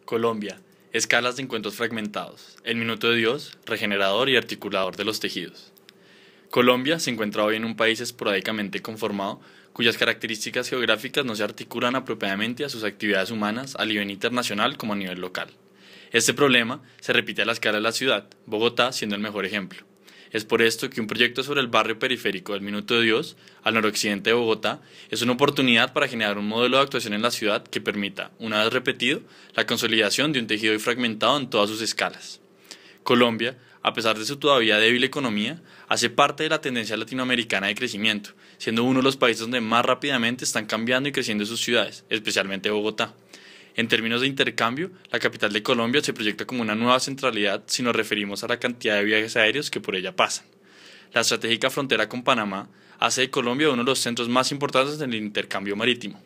Colombia, escalas de encuentros fragmentados, el minuto de Dios, regenerador y articulador de los tejidos. Colombia se encuentra hoy en un país esporádicamente conformado, cuyas características geográficas no se articulan apropiadamente a sus actividades humanas a nivel internacional como a nivel local. Este problema se repite a la escala de la ciudad, Bogotá siendo el mejor ejemplo. Es por esto que un proyecto sobre el barrio periférico del Minuto de Dios, al noroccidente de Bogotá, es una oportunidad para generar un modelo de actuación en la ciudad que permita, una vez repetido, la consolidación de un tejido fragmentado en todas sus escalas. Colombia, a pesar de su todavía débil economía, hace parte de la tendencia latinoamericana de crecimiento, siendo uno de los países donde más rápidamente están cambiando y creciendo sus ciudades, especialmente Bogotá. En términos de intercambio, la capital de Colombia se proyecta como una nueva centralidad si nos referimos a la cantidad de viajes aéreos que por ella pasan. La estratégica frontera con Panamá hace de Colombia uno de los centros más importantes del intercambio marítimo.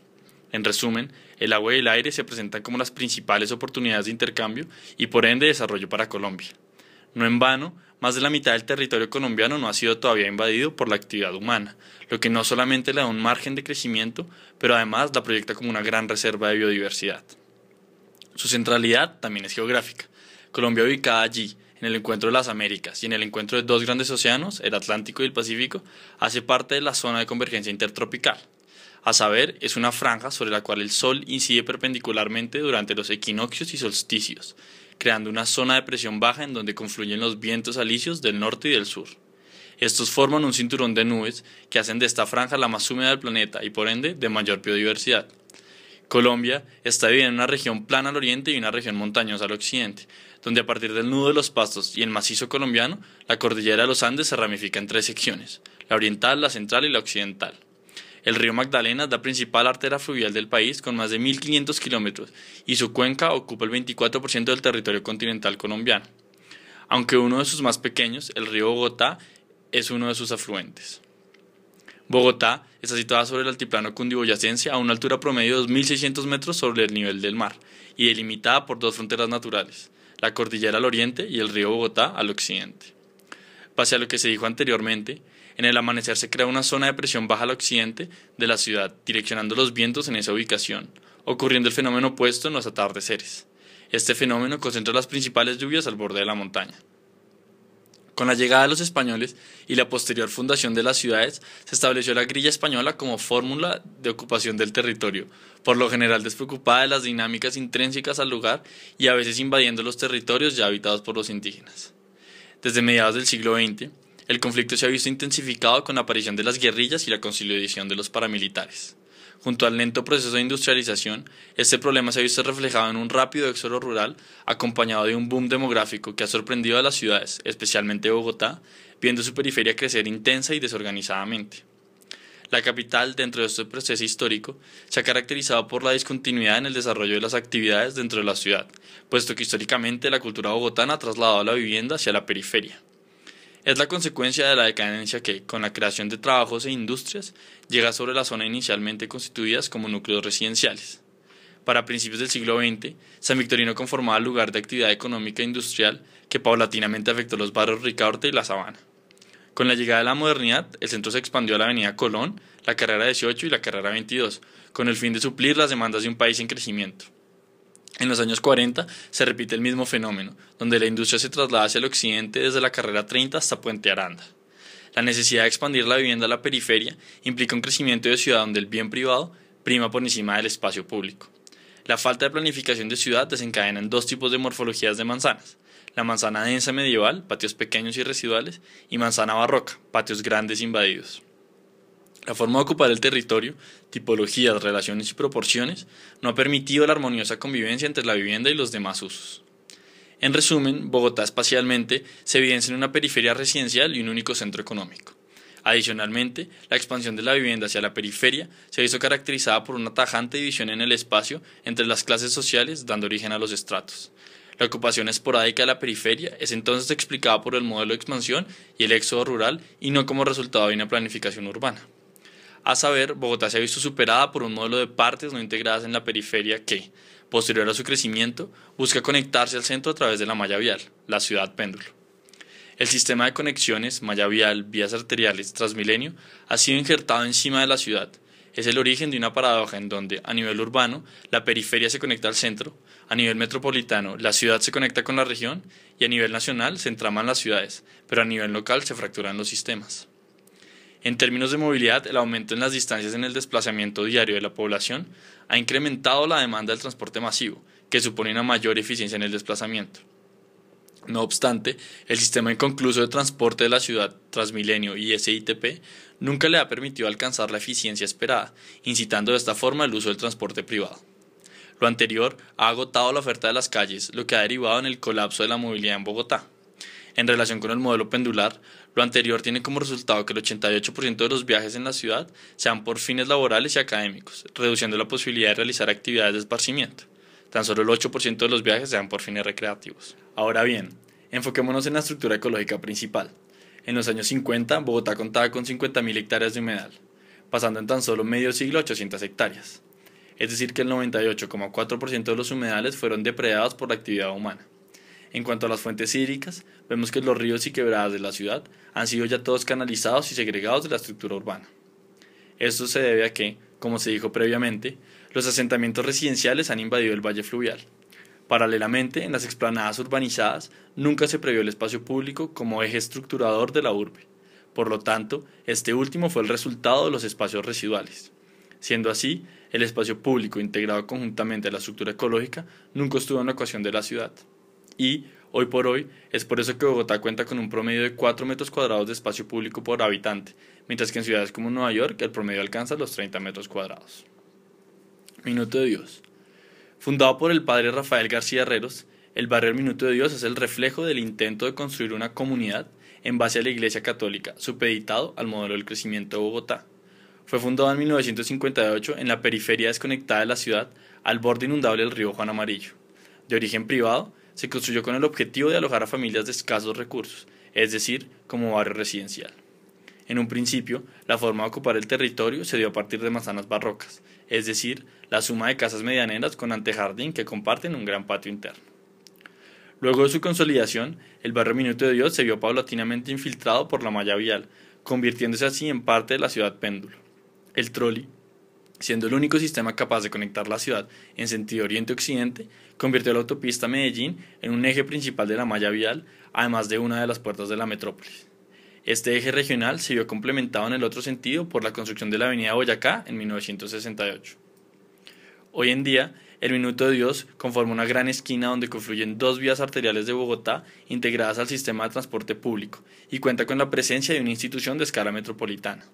En resumen, el agua y el aire se presentan como las principales oportunidades de intercambio y por ende desarrollo para Colombia. No en vano, más de la mitad del territorio colombiano no ha sido todavía invadido por la actividad humana, lo que no solamente le da un margen de crecimiento, pero además la proyecta como una gran reserva de biodiversidad. Su centralidad también es geográfica. Colombia, ubicada allí, en el encuentro de las Américas y en el encuentro de dos grandes océanos, el Atlántico y el Pacífico, hace parte de la zona de convergencia intertropical. A saber, es una franja sobre la cual el Sol incide perpendicularmente durante los equinoccios y solsticios, creando una zona de presión baja en donde confluyen los vientos alisios del norte y del sur. Estos forman un cinturón de nubes que hacen de esta franja la más húmeda del planeta y por ende de mayor biodiversidad. Colombia está dividida en una región plana al oriente y una región montañosa al occidente, donde a partir del nudo de los Pastos y el macizo colombiano, la cordillera de los Andes se ramifica en tres secciones, la oriental, la central y la occidental. El río Magdalena es la principal arteria fluvial del país con más de 1.500 kilómetros y su cuenca ocupa el 24% del territorio continental colombiano. Aunque uno de sus más pequeños, el río Bogotá, es uno de sus afluentes. Bogotá está situada sobre el altiplano cundiboyacense a una altura promedio de 2.600 metros sobre el nivel del mar y delimitada por dos fronteras naturales, la cordillera al oriente y el río Bogotá al occidente. Pese a lo que se dijo anteriormente, en el amanecer se crea una zona de presión baja al occidente de la ciudad, direccionando los vientos en esa ubicación, ocurriendo el fenómeno opuesto en los atardeceres. Este fenómeno concentra las principales lluvias al borde de la montaña. Con la llegada de los españoles y la posterior fundación de las ciudades, se estableció la grilla española como fórmula de ocupación del territorio, por lo general despreocupada de las dinámicas intrínsecas al lugar y a veces invadiendo los territorios ya habitados por los indígenas. Desde mediados del siglo XX, el conflicto se ha visto intensificado con la aparición de las guerrillas y la consolidación de los paramilitares. Junto al lento proceso de industrialización, este problema se ha visto reflejado en un rápido éxodo rural acompañado de un boom demográfico que ha sorprendido a las ciudades, especialmente Bogotá, viendo su periferia crecer intensa y desorganizadamente. La capital, dentro de este proceso histórico, se ha caracterizado por la discontinuidad en el desarrollo de las actividades dentro de la ciudad, puesto que históricamente la cultura bogotana ha trasladado la vivienda hacia la periferia. Es la consecuencia de la decadencia que, con la creación de trabajos e industrias, llega sobre la zona inicialmente constituidas como núcleos residenciales. Para principios del siglo XX, San Victorino conformaba el lugar de actividad económica e industrial que paulatinamente afectó los barrios Ricaurte y La Sabana. Con la llegada de la modernidad, el centro se expandió a la avenida Colón, la carrera 18 y la carrera 22, con el fin de suplir las demandas de un país en crecimiento. En los años 40 se repite el mismo fenómeno, donde la industria se traslada hacia el occidente desde la carrera 30 hasta Puente Aranda. La necesidad de expandir la vivienda a la periferia implica un crecimiento de ciudad donde el bien privado prima por encima del espacio público. La falta de planificación de ciudad desencadena en dos tipos de morfologías de manzanas: la manzana densa medieval, patios pequeños y residuales, y manzana barroca, patios grandes invadidos. La forma de ocupar el territorio, tipologías, relaciones y proporciones no ha permitido la armoniosa convivencia entre la vivienda y los demás usos. En resumen, Bogotá espacialmente se evidencia en una periferia residencial y un único centro económico. Adicionalmente, la expansión de la vivienda hacia la periferia se ha visto caracterizada por una tajante división en el espacio entre las clases sociales, dando origen a los estratos. La ocupación esporádica de la periferia es entonces explicada por el modelo de expansión y el éxodo rural y no como resultado de una planificación urbana. A saber, Bogotá se ha visto superada por un modelo de partes no integradas en la periferia que, posterior a su crecimiento, busca conectarse al centro a través de la malla vial, la ciudad péndulo. El sistema de conexiones, malla vial, vías arteriales, Transmilenio, ha sido injertado encima de la ciudad, es el origen de una paradoja en donde, a nivel urbano, la periferia se conecta al centro, a nivel metropolitano, la ciudad se conecta con la región y a nivel nacional se entraman las ciudades, pero a nivel local se fracturan los sistemas. En términos de movilidad, el aumento en las distancias en el desplazamiento diario de la población ha incrementado la demanda del transporte masivo, que supone una mayor eficiencia en el desplazamiento. No obstante, el sistema inconcluso de transporte de la ciudad, Transmilenio y SITP, nunca le ha permitido alcanzar la eficiencia esperada, incitando de esta forma el uso del transporte privado. Lo anterior ha agotado la oferta de las calles, lo que ha derivado en el colapso de la movilidad en Bogotá. En relación con el modelo pendular, lo anterior tiene como resultado que el 88% de los viajes en la ciudad sean por fines laborales y académicos, reduciendo la posibilidad de realizar actividades de esparcimiento. Tan solo el 8% de los viajes sean por fines recreativos. Ahora bien, enfoquémonos en la estructura ecológica principal. En los años 50, Bogotá contaba con 50.000 hectáreas de humedal, pasando en tan solo medio siglo a 800 hectáreas. Es decir, que el 98,4% de los humedales fueron depredados por la actividad humana. En cuanto a las fuentes hídricas, vemos que los ríos y quebradas de la ciudad han sido ya todos canalizados y segregados de la estructura urbana. Esto se debe a que, como se dijo previamente, los asentamientos residenciales han invadido el valle fluvial. Paralelamente, en las explanadas urbanizadas, nunca se previó el espacio público como eje estructurador de la urbe. Por lo tanto, este último fue el resultado de los espacios residuales. Siendo así, el espacio público integrado conjuntamente a la estructura ecológica nunca estuvo en la ecuación de la ciudad. Y, hoy por hoy, es por eso que Bogotá cuenta con un promedio de 4 metros cuadrados de espacio público por habitante, mientras que en ciudades como Nueva York el promedio alcanza los 30 metros cuadrados. Minuto de Dios. Fundado por el padre Rafael García Herreros, el barrio El Minuto de Dios es el reflejo del intento de construir una comunidad en base a la Iglesia Católica, supeditado al modelo del crecimiento de Bogotá. Fue fundado en 1958 en la periferia desconectada de la ciudad, al borde inundable del río Juan Amarillo. De origen privado, se construyó con el objetivo de alojar a familias de escasos recursos, es decir, como barrio residencial. En un principio, la forma de ocupar el territorio se dio a partir de manzanas barrocas, es decir, la suma de casas medianeras con antejardín que comparten un gran patio interno. Luego de su consolidación, el barrio Minuto de Dios se vio paulatinamente infiltrado por la malla vial, convirtiéndose así en parte de la ciudad péndulo. El trolley, siendo el único sistema capaz de conectar la ciudad en sentido oriente-occidente, convirtió la autopista Medellín en un eje principal de la malla vial, además de una de las puertas de la metrópolis. Este eje regional se vio complementado en el otro sentido por la construcción de la avenida Boyacá en 1968. Hoy en día, el Minuto de Dios conforma una gran esquina donde confluyen dos vías arteriales de Bogotá integradas al sistema de transporte público y cuenta con la presencia de una institución de escala metropolitana.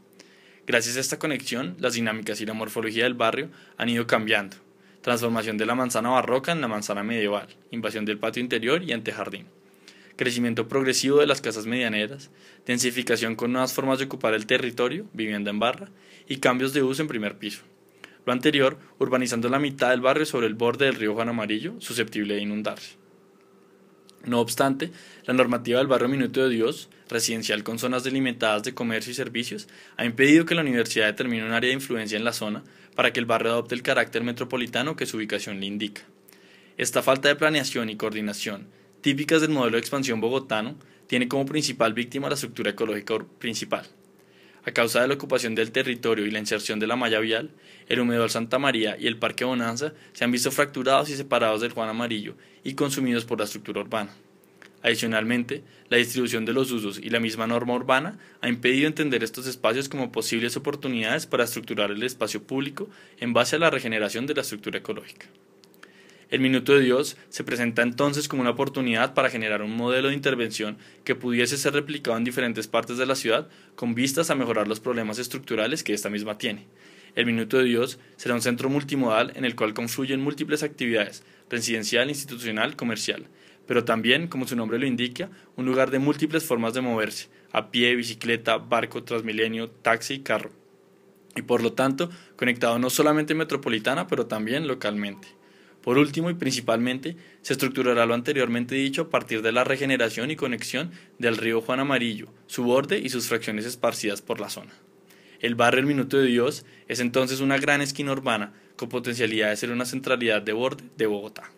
Gracias a esta conexión, las dinámicas y la morfología del barrio han ido cambiando. Transformación de la manzana barroca en la manzana medieval, invasión del patio interior y antejardín. Crecimiento progresivo de las casas medianeras, densificación con nuevas formas de ocupar el territorio, vivienda en barra, y cambios de uso en primer piso. Lo anterior, urbanizando la mitad del barrio sobre el borde del río Juan Amarillo, susceptible de inundarse. No obstante, la normativa del barrio Minuto de Dios, residencial con zonas delimitadas de comercio y servicios, ha impedido que la universidad determine un área de influencia en la zona para que el barrio adopte el carácter metropolitano que su ubicación le indica. Esta falta de planeación y coordinación, típicas del modelo de expansión bogotano, tiene como principal víctima la estructura ecológica principal. A causa de la ocupación del territorio y la inserción de la malla vial, el humedal Santa María y el Parque Bonanza se han visto fracturados y separados del Juan Amarillo y consumidos por la estructura urbana. Adicionalmente, la distribución de los usos y la misma norma urbana ha impedido entender estos espacios como posibles oportunidades para estructurar el espacio público en base a la regeneración de la estructura ecológica. El Minuto de Dios se presenta entonces como una oportunidad para generar un modelo de intervención que pudiese ser replicado en diferentes partes de la ciudad con vistas a mejorar los problemas estructurales que esta misma tiene. El Minuto de Dios será un centro multimodal en el cual confluyen múltiples actividades, residencial, institucional, comercial, pero también, como su nombre lo indica, un lugar de múltiples formas de moverse, a pie, bicicleta, barco, transmilenio, taxi y carro, y por lo tanto conectado no solamente metropolitana, pero también localmente. Por último y principalmente, se estructurará lo anteriormente dicho a partir de la regeneración y conexión del río Juan Amarillo, su borde y sus fracciones esparcidas por la zona. El barrio El Minuto de Dios es entonces una gran esquina urbana con potencialidad de ser una centralidad de borde de Bogotá.